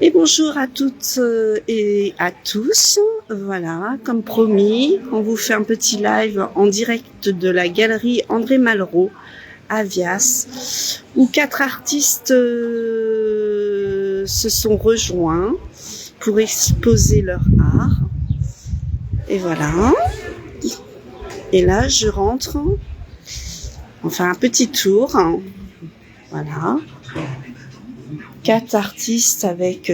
Et bonjour à toutes et à tous. Voilà, comme promis, on vous fait un petit live en direct de la galerie André Malraux à Vias, où 4 artistes se sont rejoints pour exposer leur art. Et voilà. Et là, je rentre. Enfin, un petit tour. Voilà. 4 artistes avec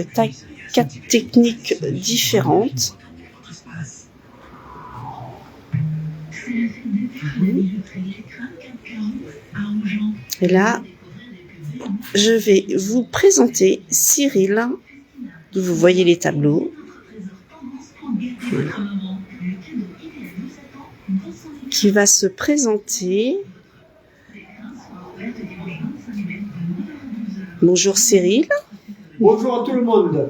4 techniques différentes. Et là, je vais vous présenter Cyril. Vous voyez les tableaux. Voilà. Qui va se présenter. Bonjour Cyril. Bonjour à tout le monde.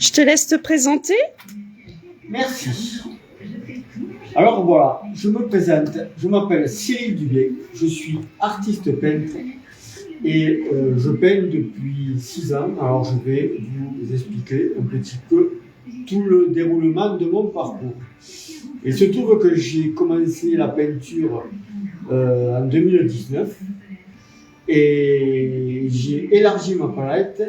Je te laisse te présenter. Merci. Alors voilà, je me présente. Je m'appelle Cyril Dubié. Je suis artiste peintre et je peins depuis 6 ans. Alors je vais vous expliquer un petit peu tout le déroulement de mon parcours. Il se trouve que j'ai commencé la peinture en 2019 et j'ai élargi ma palette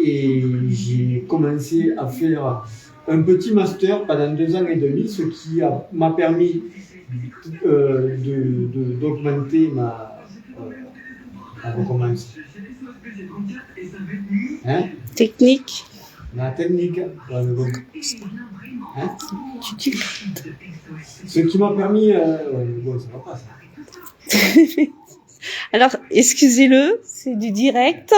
et j'ai commencé à faire un petit master pendant 2 ans et demi, ce qui m'a permis d'augmenter ma Technique. La technique. Ce qui m'a permis... bon, ça va pas ça. Alors, excusez-le, c'est du direct.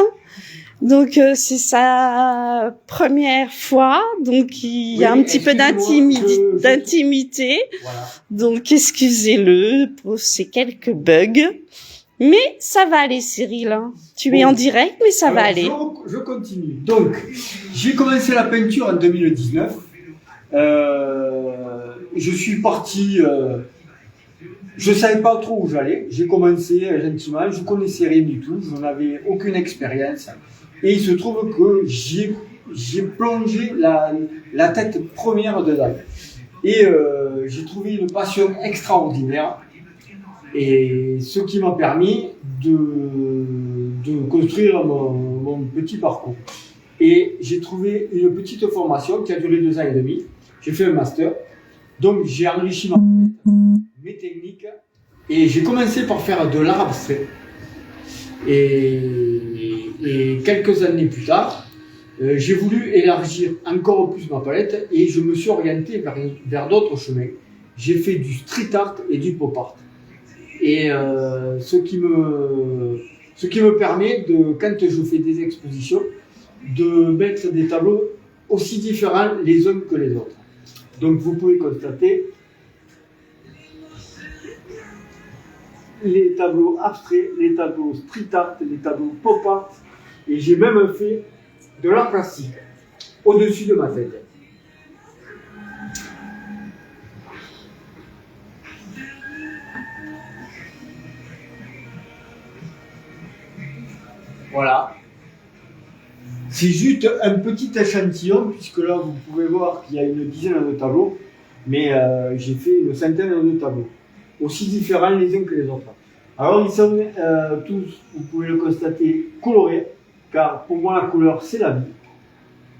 Donc, c'est sa première fois. Donc, il y a un petit peu d'intimité. Voilà. Donc, excusez-le pour ces quelques bugs. Mais ça va aller, Cyril. Tu es en direct, mais ça va aller. Je continue. Donc, j'ai commencé la peinture en 2019. Je suis parti... je ne savais pas trop où j'allais. J'ai commencé gentiment. Je ne connaissais rien du tout. Je n'avais aucune expérience. Et il se trouve que j'ai plongé la tête première dedans. Et j'ai trouvé une passion extraordinaire. Et ce qui m'a permis de construire mon petit parcours. Et j'ai trouvé une petite formation qui a duré 2 ans et demi. J'ai fait un master. Donc j'ai enrichi mes techniques. Et j'ai commencé par faire de l'art abstrait. Et quelques années plus tard, j'ai voulu élargir encore plus ma palette et je me suis orienté vers d'autres chemins. J'ai fait du street art et du pop art. Et ce qui me permet, quand je fais des expositions, de mettre des tableaux aussi différents les uns que les autres. Donc vous pouvez constater les tableaux abstraits, les tableaux street art, les tableaux pop art, et j'ai même fait de l'art plastique au-dessus de ma tête. Voilà. C'est juste un petit échantillon, puisque là vous pouvez voir qu'il y a une dizaine de tableaux, mais j'ai fait une centaine de tableaux, aussi différents les uns que les autres. Alors ils sont tous, vous pouvez le constater, colorés, car pour moi la couleur c'est la vie,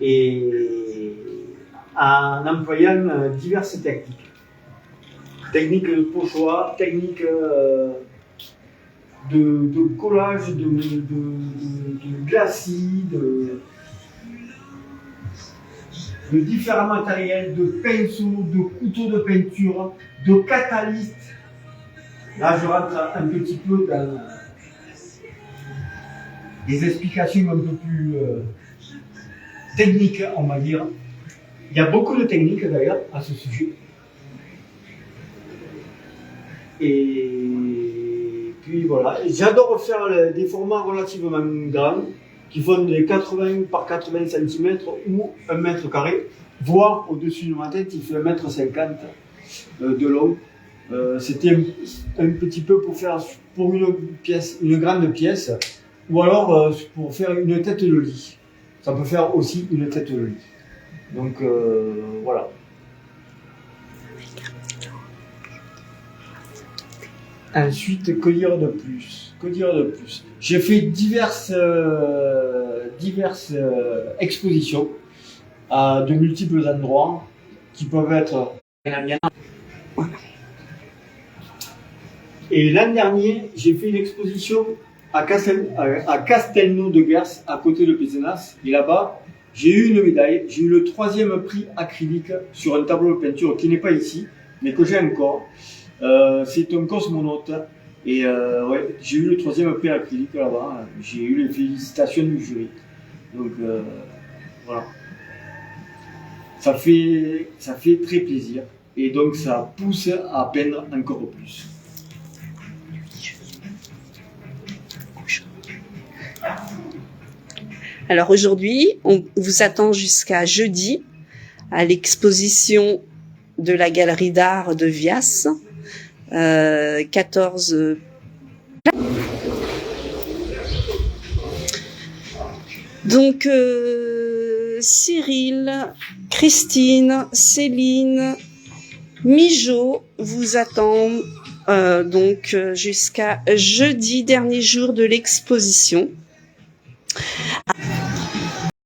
et en employant diverses techniques. Technique de pochoir, technique de collage, de glacis, de différents matériels, de pinceaux, de couteaux de peinture, de catalystes. Là, je rentre un petit peu dans des explications un peu plus techniques, on va dire. Il y a beaucoup de techniques d'ailleurs à ce sujet. Et puis voilà, j'adore faire des formats relativement grands qui font des 80 par 80 cm ou 1 mètre carré, voire au-dessus de ma tête, il fait 1,50 m de long. C'était un petit peu pour faire pour une grande pièce, ou alors pour faire une tête de lit. Ça peut faire aussi une tête de lit. Donc voilà. Ensuite, que dire de plus? Que dire de plus? J'ai fait diverses expositions à de multiples endroits qui peuvent être. Et l'an dernier, j'ai fait une exposition à Castelnau de Gers, à côté de Pézenas. Et là-bas, j'ai eu une médaille. J'ai eu le 3e prix acrylique sur un tableau de peinture qui n'est pas ici, mais que j'ai encore. C'est un cosmonaute. Et ouais, j'ai eu le 3e prix acrylique là-bas. J'ai eu les félicitations du jury. Donc voilà. Ça fait très plaisir. Et donc ça pousse à peindre encore plus. Alors aujourd'hui, on vous attend jusqu'à jeudi à l'exposition de la Galerie d'Art de Vias, 14. Donc Cyril, Christine, Céline, Mijo vous attendent donc jusqu'à jeudi, dernier jour de l'exposition.